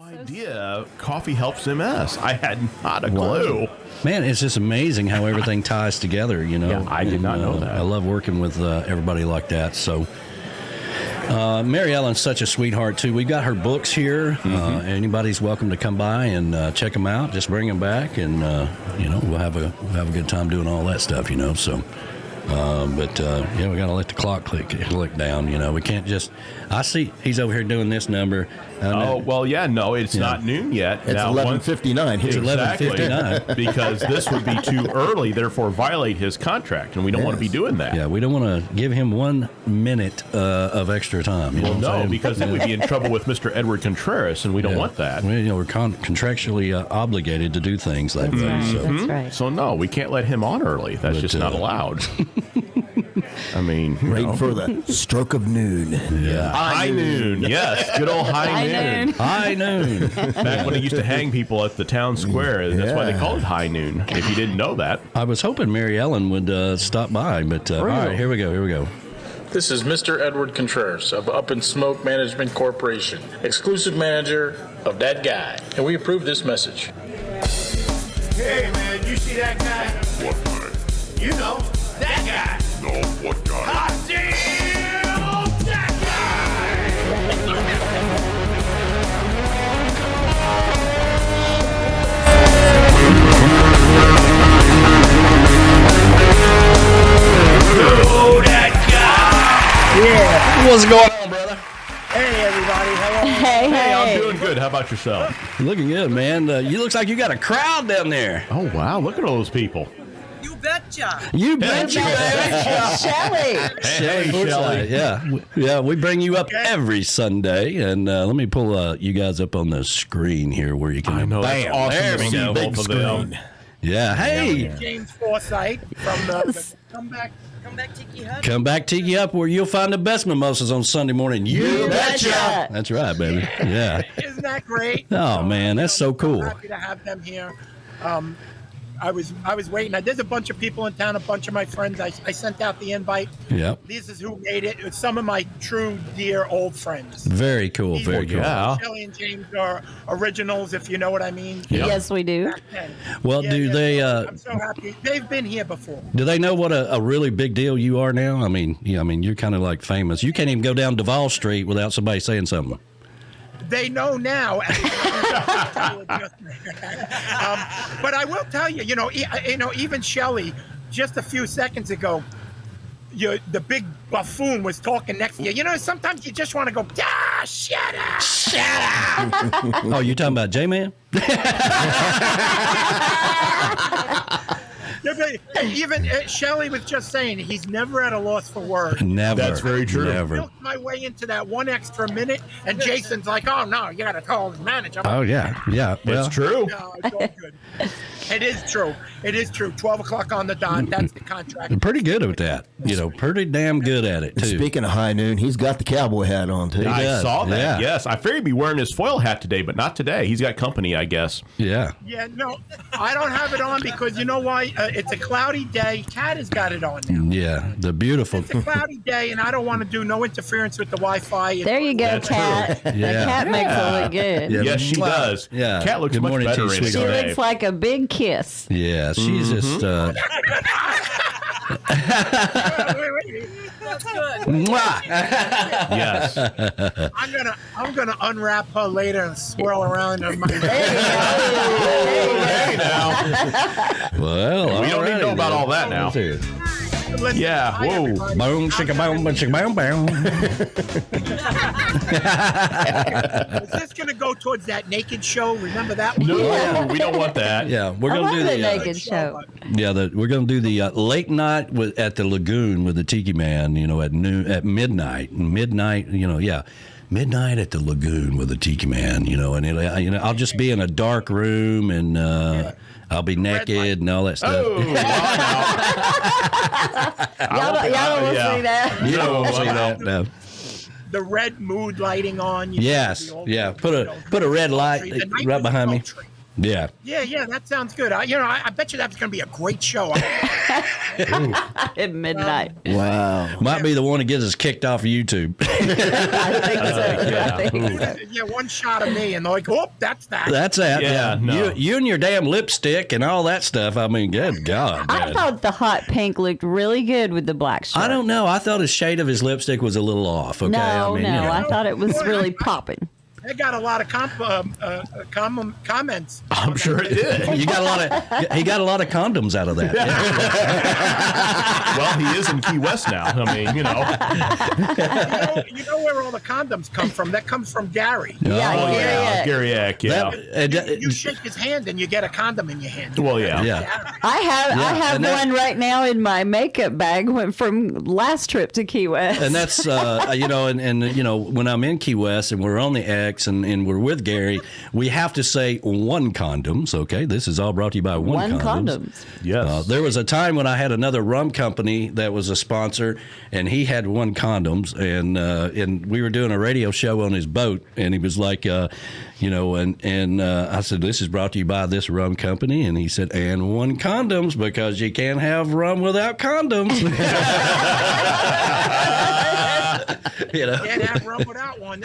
idea coffee helps MS. I had not a clue. Man, it's just amazing how everything ties together, you know. Yeah, I did not know that. I love working with everybody like that. So, Mary Ellen's such a sweetheart, too. We've got her books here. Anybody's welcome to come by and check them out. Just bring them back, and, we'll have a good time doing all that stuff, you know. So, we got to let the clock click down, you know. We can't just... I see he's over here doing this number. It's not noon yet. It's 11:59. It's 11:59. Because this would be too early, therefore violate his contract, and we don't want to be doing that. Yeah, we don't want to give him 1 minute of extra time. You know what I'm saying? Because then we'd be in trouble with Mr. Edward Contreras, and we don't want that. We're contractually obligated to do things that way. So. That's right. So, no, we can't let him on early. That's just not allowed. I mean, for the stroke of noon. Yeah. High noon. Yes, good old high noon. High noon. Back when they used to hang people at the town square. That's why they call it high noon, if you didn't know that. I was hoping Mary Ellen would stop by, but all right, here we go. This is Mr. Edward Contreras of Up in Smoke Management Corporation, exclusive manager of DAT GUY, and we approve this message. Hey, man, you see that guy? What guy? You know, that guy. No, what guy? Hot damn, that guy. Oh, that guy. Yeah. What's going on, brother? Hey, everybody. Hello. Hey, I'm doing good. How about yourself? Looking good, man. You looks like you got a crowd down there. Oh, wow. Look at all those people. You betcha. You betcha, Shelly. Hey, Shelly. Yeah, we bring you up every Sunday, and let me pull you guys up on the screen here where you can. I know, that's bam, awesome there to we see go. both of them. Yeah, hey. James Forsythe from the Comeback Tiki Hut. Come back, Tiki Up, where you'll find the best mimosas on Sunday morning. You betcha. That's right, baby. Yeah. Isn't that great? Oh, man, that's so cool. I'm happy to have them here. I was waiting. There's a bunch of people in town, a bunch of my friends. I sent out the invite. Yep. This is who made it. It's some of my true, dear old friends. Very cool, very cool. Yeah. Shelly and James are originals, if you know what I mean. Yes, we do. Back then. Well, do they? I'm so happy. They've been here before. Do they know what a really big deal you are now? I mean, you're kind of like famous. You can't even go down Duval Street without somebody saying something. They know now. But I will tell you, even Shelly, just a few seconds ago, the big buffoon was talking next to you. Sometimes you just want to go, shut up. Shut up. Oh, you talking about J-Man? Even Shelly was just saying he's never at a loss for words. Never. That's very true. Never. I milked my way into that 1 extra minute, and Jason's like, "Oh no, you got to call the manager." Oh yeah. Well, It's true. No, it's all good. It is true. 12 o'clock on the dot. That's the contract. pretty good at that. Pretty damn good at it too. Speaking of high noon, he's got the cowboy hat on too. I does. saw that. Yeah. Yes, I figured he'd be wearing his foil hat today, but not today. He's got company, I guess. Yeah. Yeah, no, I don't have it on because you know why? It's a cloudy day. Kat has got it on now. Yeah. The beautiful. It's a cloudy day, and I don't want to do no interference with the Wi-Fi. There you go, That's Kat. true. The Yeah. cat makes it look good. Yeah. Yes, she does. Yeah. Cat looks Good much morning to better you, in it She sweetheart. today. looks like a big kiss. Yeah. She's just. Wait. That's good. Mwah. Yes. I'm gonna unwrap her later and swirl around in my. Hey, now. Well, We don't need to know about all that now. Listen, Yeah, hi, whoa. everybody. Boom, chicka boom, chicka boom, boom. Is this gonna go towards that naked show? Remember that one? No, we don't want that. Yeah, we're I gonna love do the the naked show. we're gonna do the late night at the lagoon with the Tiki Man. At noon, at midnight, midnight at the lagoon with the Tiki Man. And I'll just be in a dark room and I'll be naked and all that stuff. Oh, Y'all don't want to see that. You don't want to see that. No. The red mood lighting on. Yes, yeah. Put a red light right behind me. Yeah. Yeah, that sounds good. I bet you that's going to be a great show. At midnight. Wow. Might be the one that gets us kicked off of YouTube. I think so. yeah. I think so. Yeah, one shot of me, and they're like, "Oh, that's that." That's that. Yeah, no. You and your damn lipstick and all that stuff. I mean, good God. I man. thought the hot pink looked really good with the black shirt. I don't know. I thought his shade of his lipstick was a little off. Okay. No, I mean, no, you know. I thought it was really popping. I got a lot of comments. I'm sure it did. You got a lot of. He got a lot of condoms out of that. Yeah. Well, he is in Key West now. I mean, You know where all the condoms come from? That comes from Gary. Yeah, Oh, yeah. Gary Eck, yeah. You shake his hand and you get a condom in your hand. Well, yeah. Yeah. I have and that- one right now in my makeup bag from last trip to Key West. And that's when I'm in Key West and we're on the X and we're with Gary, we have to say one condoms. Okay, this is all brought to you by one condoms. Yes. There was a time when I had another rum company that was a sponsor, and he had one condoms, and we were doing a radio show on his boat, and he was like, I said, this is brought to you by this rum company, and he said, and one condoms, because you can't have rum without condoms. Can't have rum without one.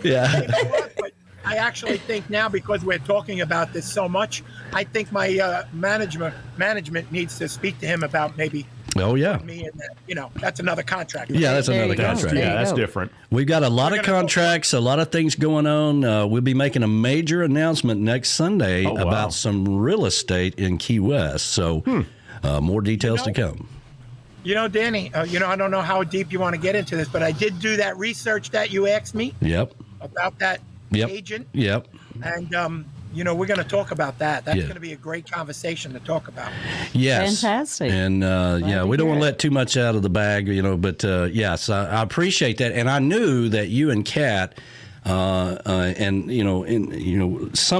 Yeah. You know what? But I actually think now, because we're talking about this so much, I think my management needs to speak to him about maybe Oh, yeah. me and that. That's another contract. Yeah, that's There another you go. contract. There Yeah, you that's go. different. We've got a lot We're of gonna go- contracts, a lot of things going on. We'll be making a major announcement next Sunday Oh, wow. about some real estate in Key West. So more details to come. Danny, I don't know how deep you want to get into this, but I did do that research that you asked me Yep. about that Yep. agent. Yep. And, we're going to talk about that. That's Yeah. going to be a great conversation to talk about. Yes. Fantastic. And to we don't hear want to it. let too much out of the bag, but yes, I appreciate that. And I knew that you and Kat, some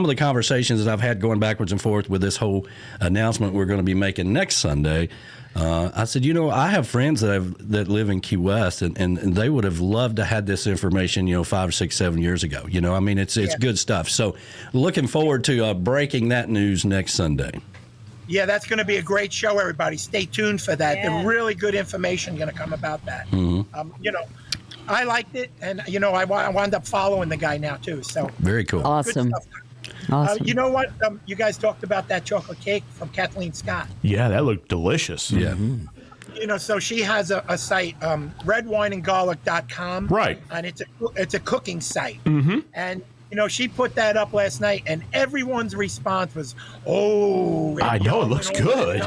of the conversations that I've had going backwards and forth with this whole announcement we're going to be making next Sunday. I said, I have friends that live in Key West, and they would have loved to have this information, 5, 6, 7 years ago. It's good stuff. So looking forward to breaking that news next Sunday. Yeah, that's going to be a great show, everybody. Stay tuned for that. Yeah. There's really good information going to come about that. I liked it, and, I wound up following the guy now, too. So Very cool. good Awesome. stuff. Awesome. You know what? You guys talked about that chocolate cake from Kathleen Scott. Yeah, that looked delicious. Yeah. So she has a site, redwineandgarlic.com. Right. And it's a cooking site. Mm-hmm. And, she put that up last night, and everyone's response was, "Oh, I know, it looks good."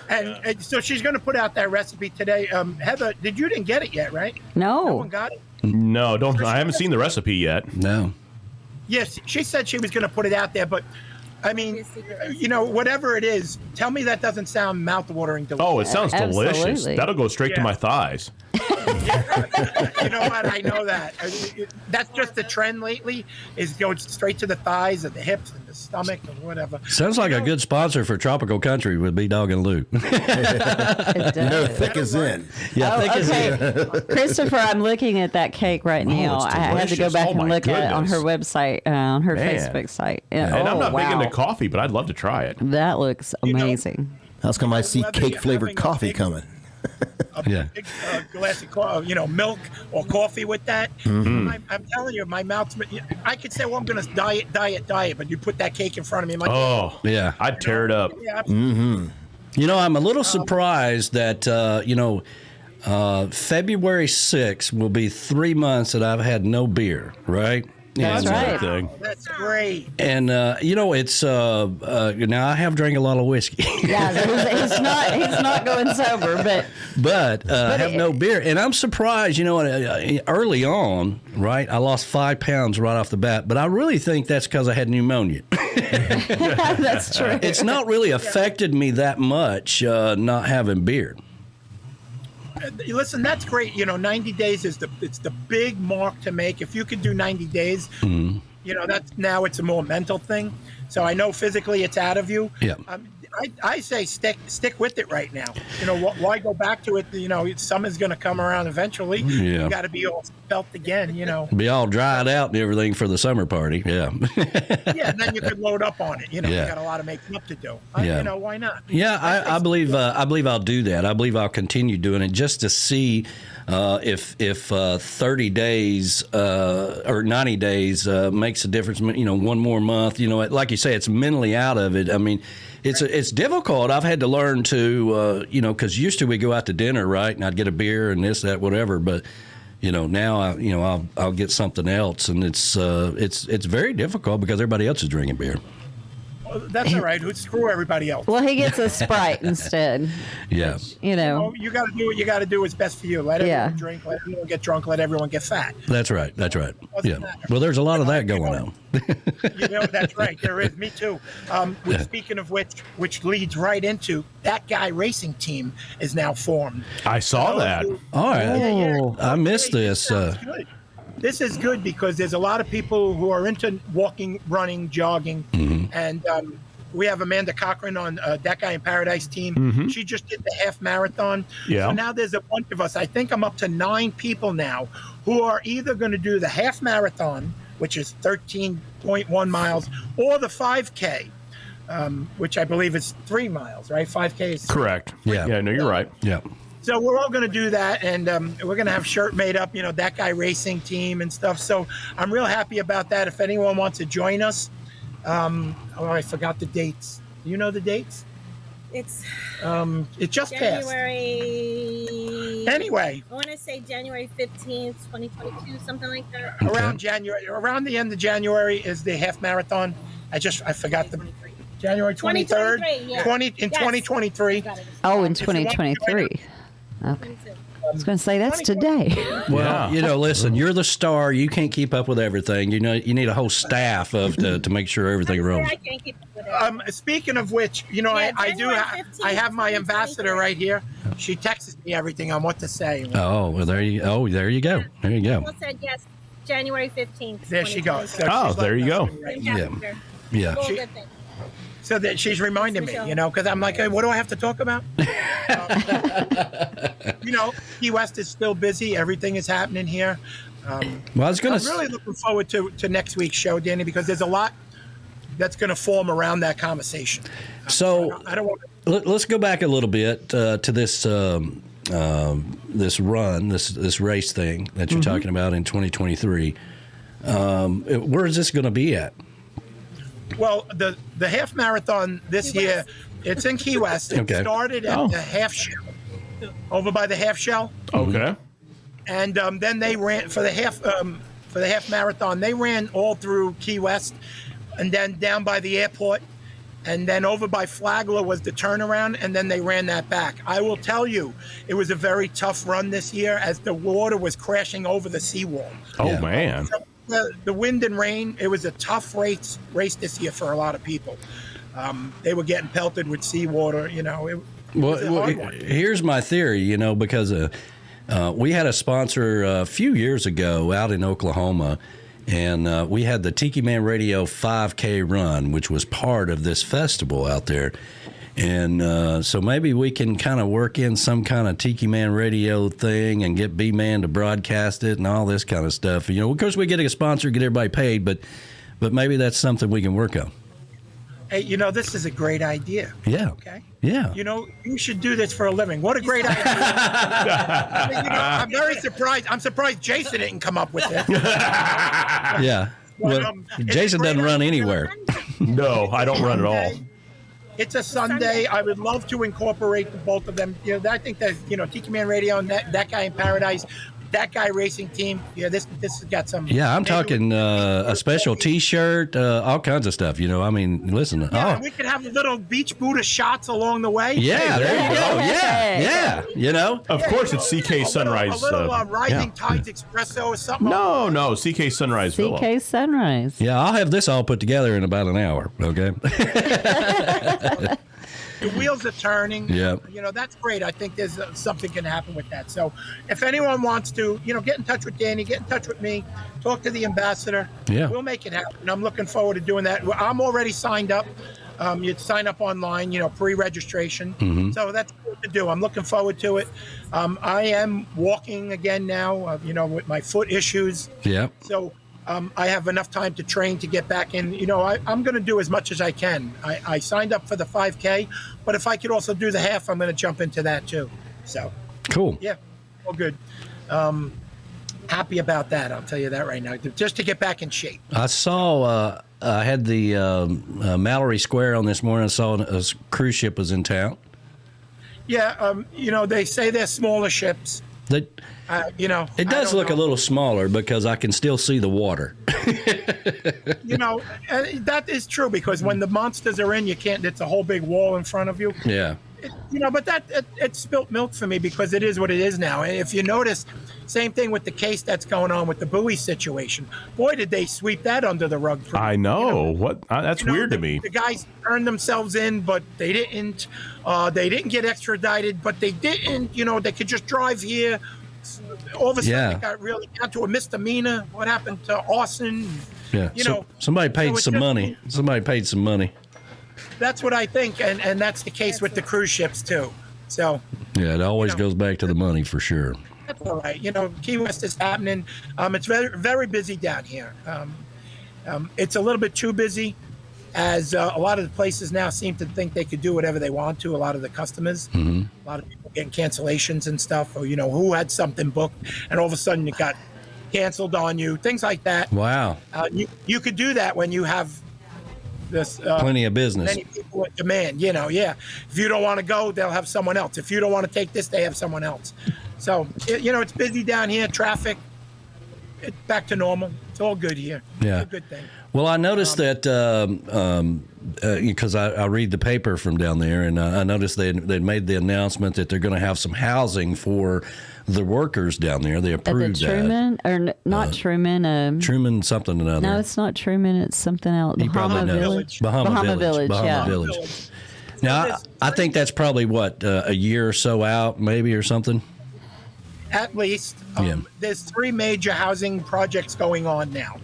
And so she's going to put out that recipe today. Heather, you didn't get it yet, right? No one No. got it? No, I haven't seen the recipe yet. No. Yes, she said she was going to put it out there, but I mean, whatever it is, tell me that doesn't sound mouth-watering delicious. Oh, it sounds delicious. Absolutely. That'll go straight to Yeah. my thighs. You know what? I know that. That's just the trend lately, is go straight to the thighs and the hips and the stomach and whatever. Sounds like a good sponsor for Tropical Country would be Dog and Lou. It does. Thick as in. Yeah, Oh, think okay. Christopher, I'm looking at that cake right now. it's I had to go delicious. back Oh, and my look at it on her goodness. website, on her Man. Facebook site. And I'm not big wow. into coffee, but I'd love to try it. That looks amazing. How's come I see Whether you're cake-flavored having a coffee big- coming? A Yeah. big glass of milk or coffee with that. I'm telling you, my mouth's. I could say, well, I'm going to diet, but you put that cake in front of me, I'm like, Oh, Yeah. I'd tear it up. yeah, absolutely. I'm a little surprised that, February 6th will be 3 months that I've had no beer, right? That's And, right. Thing. That's great. And, it's, now I have drank a lot of whiskey, Yeah, he's not going sober, but but I have no beer. And I'm surprised, early on, right, I lost 5 pounds right off the bat, but I really think that's because I had pneumonia. that's true. It's not really affected me that much, not having beer. Listen, that's great. 90 days is the big mark to make. If you could do 90 days, it's a more mental thing. So I know physically it's out of you. Yeah. I say stick with it right now. You know, why go back to it? You know, summer's going to come around eventually. Yeah. You got to be all spelt again, you know. Be all dried out and everything for the summer party. Yeah. Yeah, and then you could load up on it. You know, Yeah. you got a lot of making up to do. Yeah. You know, why not? Yeah, I believe I'll do that. I believe I'll continue doing it just to see if 30 days or 90 days makes a difference. You know, one more month. You know, like you say, it's mentally out of it. I mean, it's difficult. I've had to learn to you know, because used to we go out to dinner, right, and I'd get a beer and this, that, whatever, but. You know, now I'll get something else, and it's very difficult because everybody else is drinking beer. Well, that's all right. Screw everybody else. Well, he gets a Sprite instead. Yeah. You know. Well, you got to do what you got to do. What's best for you. Let everyone drink. Let everyone get drunk. Let everyone get fat. That's right. That's right. Yeah. matter. Well, there's a lot of that going on. You know, that's right. There is. Me too. Speaking of which leads right into that guy racing team is now formed. I saw that. All right. Oh. I missed this. Good. This is good because there's a lot of people who are into walking, running, jogging, and we have Amanda Cochran on That Guy in Paradise team. She just did the half marathon. Yeah. So now there's a bunch of us. I think I'm up to 9 people now who are either going to do the half marathon, which is 13.1 miles, or the 5K, which I believe is 3 miles, right? 5K is Correct. Yeah. Yeah, no, you're right. Yeah. So we're all going to do that, and we're going to have shirt made up, you know, That Guy Racing team and stuff. So I'm real happy about that. If anyone wants to join us, I forgot the dates. Do you know the dates? It's It just January. passed. Anyway, I want to say January 15th, 2022, something like that. around the end of January is the half marathon. I forgot the January 23rd, 2023, yeah. 2023. Got it. Oh, in If you want to 2023. Okay. I was going to say that's today. Well, you know, listen, you're the star. You can't keep up with everything. You know, you need a whole staff to make sure everything runs. I can't keep up with it. Speaking of which, you know, Yeah, I do. January 15th, I have my ambassador 2023. right here. She texts me everything on what to say. Oh, well, there you go. There you go. People said yes, January 15th. There she goes. So Oh, she's there letting you us go. know right Yeah. now. Yeah. Well, She- good thing. So that she's reminding me, you know, because I'm like, hey, what do I have to talk about? You know, Key West is still busy. Everything is happening here. Well, I was going I'm really looking forward to next week's show, Danny, because there's a lot that's going to form around that conversation. So I don't want to. let's go back a little bit to this this run, this race thing that you're talking about in 2023. Where is this going to be at? Well, the half marathon this Key year, West. it's in Key West. It Okay. started at the half shell, over by the half shell. Okay. And then they ran for the half marathon. They ran all through Key West, and then down by the airport, and then over by Flagler was the turnaround, and then they ran that back. I will tell you, it was a very tough run this year as the water was crashing over the seawall. Oh, Yeah. man. The wind and rain. It was a tough race this year for a lot of people. They were getting pelted with seawater. You know, it was a hard one. Here's my theory, you know, because we had a sponsor a few years ago out in Oklahoma, and we had the Tiki Man Radio 5K run, which was part of this festival out there. And so maybe we can kind of work in some kind of Tiki Man Radio thing and get B-Man to broadcast it and all this kind of stuff. You know, of course, we get a sponsor, get everybody paid, but maybe that's something we can work on. Hey, you know, this is a great idea. Yeah. Okay. Yeah. You know, you should do this for a living. What a great idea. You know, I'm very surprised. I'm surprised Jason didn't come up with it. Yeah. Well, it's Jason a great doesn't run idea. anywhere. No, I don't run at all. It's a Sunday. I would love to incorporate the both of them. You know, I think that, you know, Tiki Man Radio and that Guy in Paradise, That Guy Racing Team. Yeah, this has got some. Yeah, I'm maybe talking a special T-shirt, all kinds of stuff. You know, I mean, listen. Yeah, we could have little beach Buddha shots along the way. Yeah, there you go. Yeah, yeah. You know, Of course, it's CK Sunrise. A little Rising Tides Espresso or something. No, CK Sunrise Villa. CK Sunrise. yeah, I'll have this all put together in about an hour. Okay. The wheels are turning. Yeah. You know, that's great. I think there's something can happen with that. So if anyone wants to, you know, get in touch with Danny, get in touch with me, talk to the ambassador. Yeah. We'll make it happen. I'm looking forward to doing that. I'm already signed up. You'd sign up online, pre-registration. So that's good to do. I'm looking forward to it. I am walking again now, with my foot issues. Yeah. So I have enough time to train to get back in. I'm going to do as much as I can. I signed up for the 5K, but if I could also do the half, I'm going to jump into that too. So Cool. yeah, all good. Happy about that. I'll tell you that right now, just to get back in shape. I saw, I had the Mallory Square on this morning. I saw a cruise ship was in town. Yeah, they say they're smaller ships. It does look a little smaller because I can still see the water. And that is true because when the monsters are in, you can't. It's a whole big wall in front of you. Yeah. But it spilt milk for me because it is what it is now. And if you notice, same thing with the case that's going on with the buoy situation. Boy, did they sweep that under the rug. I know. That's weird to me. The guys turned themselves in, but they didn't. They didn't get extradited, but they didn't. They could just drive here. All of a sudden, it got really down to a misdemeanor. What happened to Austin? Yeah. Somebody paid some money. Somebody paid some money. That's what I think, and that's the case with the cruise ships too. So yeah, it always goes back to the money for sure. That's all right. Key West is happening. It's very, very busy down here. It's a little bit too busy, as a lot of the places now seem to think they could do whatever they want to. A lot of the customers, a lot of people getting cancellations and stuff, or who had something booked, and all of a sudden it got canceled on you. Things like that. Wow. You could do that when you have this plenty of business. Many people in demand. Yeah. If you don't want to go, they'll have someone else. If you don't want to take this, they have someone else. So it's busy down here. Traffic. It's back to normal. It's all good here. Yeah. It's a good thing. Well, I noticed that because I read the paper from down there, and I noticed they made the announcement that they're going to have some housing for the workers down there. They approved the Truman, or not Truman. Truman something or another. No, it's not Truman. It's something else. Bahama Village. Bahama Village. Yeah. Village. Now, I think that's probably, a year or so out, maybe, or something? At least. There's 3 major housing projects going on now.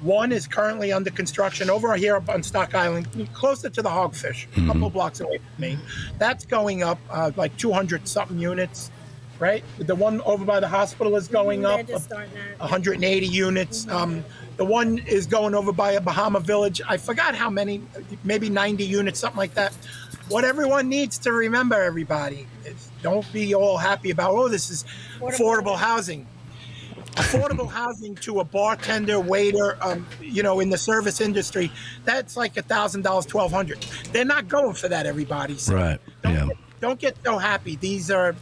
One is currently under construction over here up on Stock Island, closer to the Hogfish, a couple blocks away from me. That's going up like 200-something units, right? The one over by the hospital is going up 180 units. The one is going over by a Bahama Village. I forgot how many, maybe 90 units, something like that. What everyone needs to remember, everybody, is don't be all happy about, this is affordable housing. Affordable housing to a bartender, waiter, in the service industry, that's like $1,000, $1,200. They're not going for that, everybody. So right. Don't get so happy. These are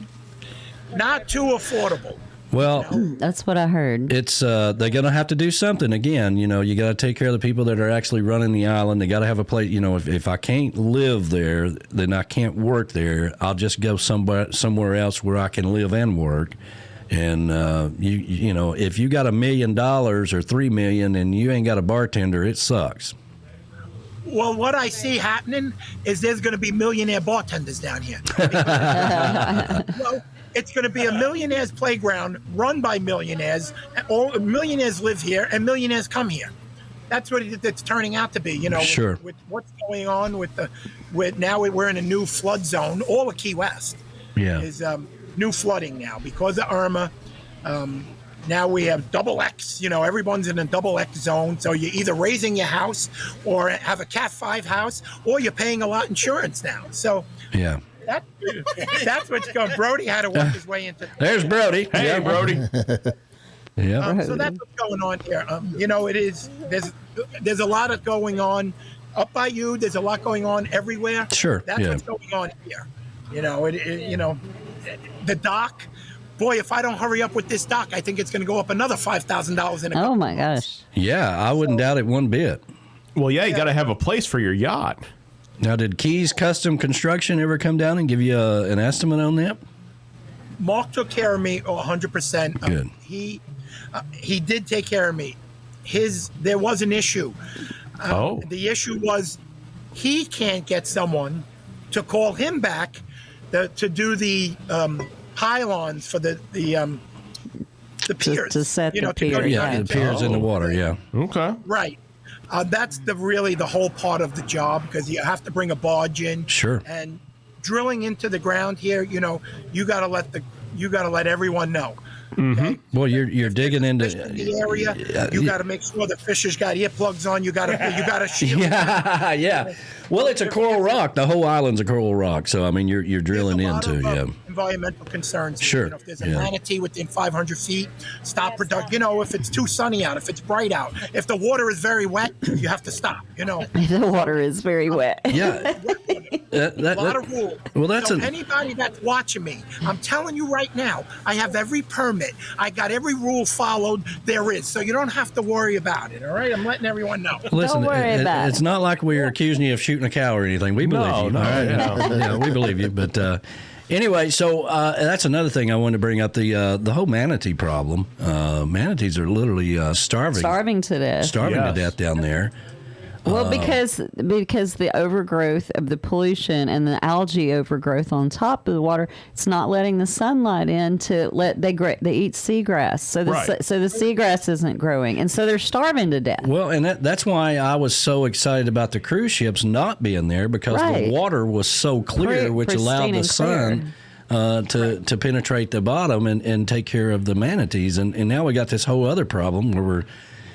not too affordable. Well, that's what I heard. It's they're going to have to do something again. You got to take care of the people that are actually running the island. They got to have a place. If I can't live there, then I can't work there. I'll just go somewhere else where I can live and work. And if you got $1 million or $3 million and you ain't got a bartender, it sucks. Well, what I see happening is there's going to be millionaire bartenders down here. It's going to be a millionaire's playground run by millionaires. All millionaires live here, and millionaires come here. That's what it's turning out to be. Sure. With what's going on with now we're in a new flood zone. All of Key West is new flooding now because of Irma. Now we have double X. Everyone's in a double X zone. So you're either raising your house or have a Cat 5 house, or you're paying a lot of insurance now. So yeah. That's what's going. Brody had to work his way into. There's Brody. Hey, Brody. Yeah. So that's what's going on here. It is. There's a lot of going on up by you. There's a lot going on everywhere. Sure. That's what's going on here. The dock. Boy, if I don't hurry up with this dock, I think it's going to go up another $5,000 in a couple my months. gosh. Yeah, I wouldn't doubt it one bit. Well, you got to have a place for your yacht. Now, did Keys Custom Construction ever come down and give you an estimate on that? Mark took care of me 100%. Good. He did take care of me. There was an issue. The issue was he can't get someone to call him back to do the pylons for the piers. To set the pier. The piers in the water, yeah. Okay. Right. That's really the whole part of the job, because you have to bring a barge in. Sure. And drilling into the ground here, you got to let everyone know. Okay? Well, you're digging into the area. You got to make sure the fishers got earplugs on. You got to shield. Yeah. Well, it's a coral rock. The whole island's a coral rock. So I mean, you're drilling into environmental concerns. Sure. If there's a manatee within 500 feet, stop production. If it's too sunny out, if it's bright out, if the water is very wet, you have to stop. The water is very wet. Yeah. A lot of rules. Well, anybody that's watching me, I'm telling you right now, I have every permit. I got every rule followed there is, so you don't have to worry about it. All right, I'm letting everyone know. Listen, don't worry about it. It's not like we're accusing you of shooting a cow or anything. We believe you. No, all right? Yeah, we believe you. But anyway, so that's another thing I wanted to bring up, the whole manatee problem. Manatees are literally starving to death. To death down there. Well, because the overgrowth of the pollution and the algae overgrowth on top of the water, it's not letting the sunlight in to they eat seagrass, so the seagrass isn't growing, and so they're starving to death. Well, and that's why I was so excited about the cruise ships not being there, because the water was so clear, which allowed the sun to penetrate the bottom and take care of the manatees, and now we got this whole other problem where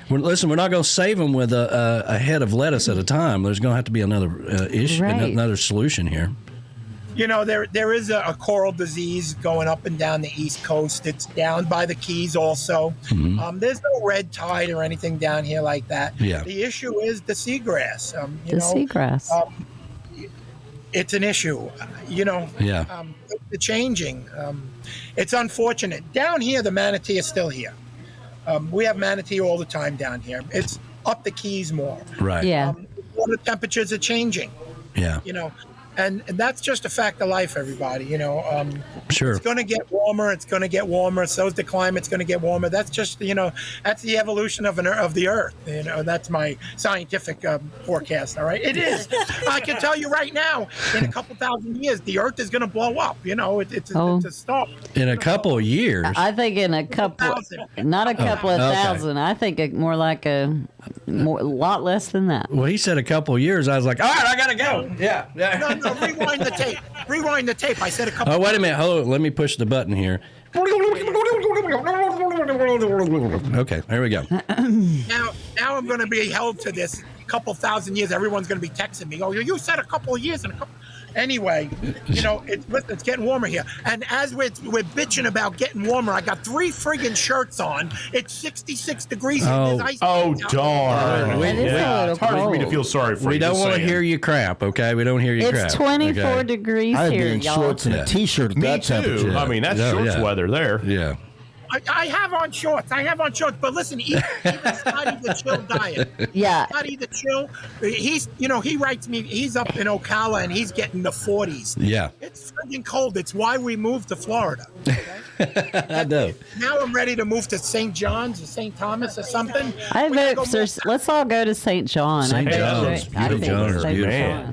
listen, we're not going to save them with a head of lettuce at a time. There's going to have to be another issue, another solution here. There is a coral disease going up and down the East Coast. It's down by the Keys also. Mm-hmm. There's no red tide or anything down here like that. Yeah. The issue is the seagrass. Seagrass. It's an issue. The changing. It's unfortunate. Down here, the manatee is still here. We have manatee all the time down here. It's up the Keys more. Right. Yeah. Water temperatures are changing. Yeah. And that's just a fact of life, everybody. Sure. It's going to get warmer. It's going to get warmer. So's the climate's going to get warmer. That's just, that's the evolution of the Earth. That's my scientific forecast. All right. It is. I can tell you right now, in a couple thousand years, the Earth is going to blow up. It's a stop. In a couple of years. I think in a couple, not a couple of thousand. I think more like a lot less than that. Well, he said a couple of years. I was like, all right, I got to go. Yeah. No, rewind the tape. Rewind the tape. I said a couple. Oh, wait a minute. Hold on. Let me push the button here. Okay, there we go. Now I'm going to be held to this couple thousand years. Everyone's going to be texting me. Oh, you said a couple of years and a couple. Anyway, it's getting warmer here. And as we're bitching about getting warmer, I got 3 friggin' shirts on. It's 66 degrees. Oh, darn. It's hard for me to feel sorry for you. We don't want to hear you crap, okay? We don't hear you crap. It's 24 degrees I'd here, be in y'all. shorts and a T-shirt at that temperature. I mean, that's shorts weather there. Yeah. I have on shorts. But listen, even Scotty the Chill diet. Yeah. Scotty the Chill, he writes me, he's up in Ocala and he's getting the 40s. Yeah. It's friggin' cold. It's why we moved to Florida. Okay? I know. Now I'm ready to move to St. John's or St. Thomas or something. Let's all go to St. John. St. John's.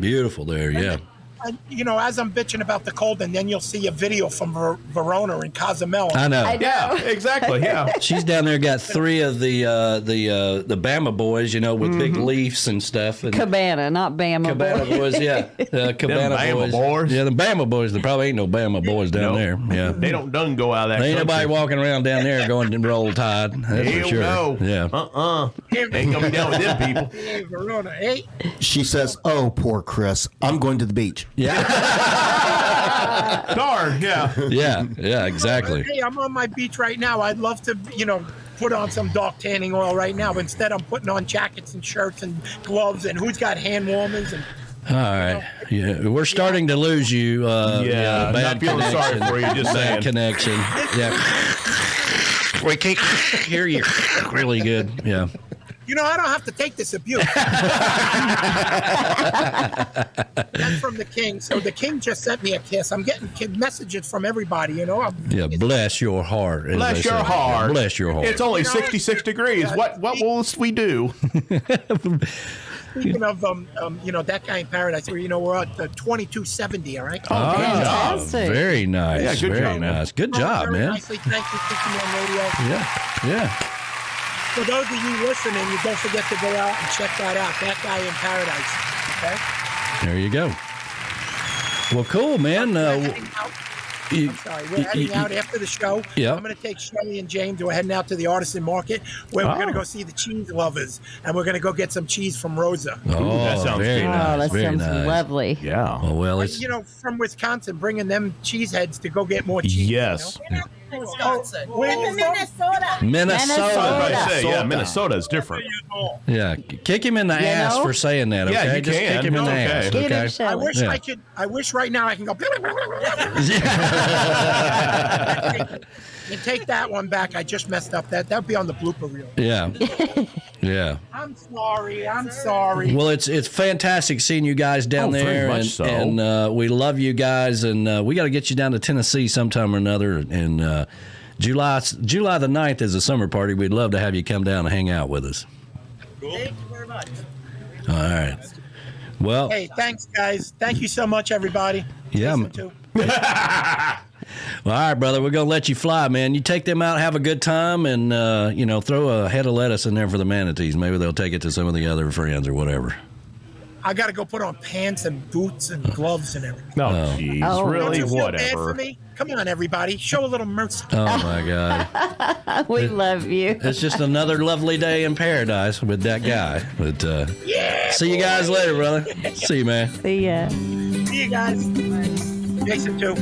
Beautiful there, yeah. And, as I'm bitching about the cold, and then you'll see a video from Verona and Cozumel. I know. Yeah, exactly. Yeah. She's down there, got 3 of the Bama boys, with big leaves and stuff. And Cabana, not Bama boys. Yeah. Cabana boys. Yeah, the Bama boys. There probably ain't no Bama boys down there. Yeah. They don't go out of that. There ain't nobody walking around down there going to Roll Tide. That's for sure. No. Yeah. Ain't coming down with them people. Hey, Verona, hey. She says, "Oh, poor Chris. I'm going to the beach." Yeah. Darn. Yeah. Yeah, exactly. Hey, I'm on my beach right now. I'd love to, put on some dark tanning oil right now. But instead, I'm putting on jackets and shirts and gloves. And who's got hand warmers? And all right. Yeah, we're starting to lose you. Bad not feeling sorry for you. Just saying. Bad connection. Yeah. We can't hear you really good. Yeah. I don't have to take this abuse. That's from the king. So the king just sent me a kiss. I'm getting messages from everybody, Yeah, bless your heart. Bless your heart. Bless your heart. It's only 66 degrees. What will we do? Speaking of, that guy in paradise, where, we're at 2270, all right? Oh, fantastic. Very nice. Yeah, good very job, nice. Man. Good job, very man. Nicely. Thank you, Tiki Man Radio. Yeah. for those of you listening, you don't forget to go out and check that out. That Guy in Paradise. Okay. There you go. Well, cool, man. I'm sorry. We're heading out after the show. Yeah. I'm going to take Shelly and James. We're heading out to the Artisan Market where we're going to go see the cheese lovers, and we're going to go get some cheese from Rosa. Oh, that sounds very good. nice. Oh, that very sounds nice. lovely. Yeah. Oh, well, it's You know, from Wisconsin, bringing them cheeseheads to go get more cheese. Yes. You know? Wisconsin. Where you from? Minnesota. Minnesota. I say, yeah, Minnesota is different. Yeah, kick him in the ass know? for saying that. Okay, Yeah, you just can. kick him in the Okay. ass. Get Okay. him, Shelley. I wish right now I can go and take that one back. I just messed up. That would be on the blooper reel. Yeah, yeah. I'm sorry. Well, it's fantastic seeing you guys down Oh, very there, much and, so. and we love you guys, and we got to get you down to Tennessee sometime or another. And July the 9th is a summer party. We'd love to have you come down and hang out with us. Thank you very much. All right. Well, Hey, thanks, guys. Thank you so much, everybody. Yeah. Listen to. all right, brother. We're gonna let you fly, man. You take them out, have a good time, and throw a head of lettuce in there for the manatees. Maybe they'll take it to some of the other friends or whatever. I got to go put on pants and boots and gloves and everything. No, jeez. Oh. Don't Really? you feel bad Whatever. for me? Come on, everybody. Show a little mercy. Oh my God. We love you. It's just another lovely day in paradise with that guy. But see you guys later, brother. See you, man. See ya. See you guys. Jason, too.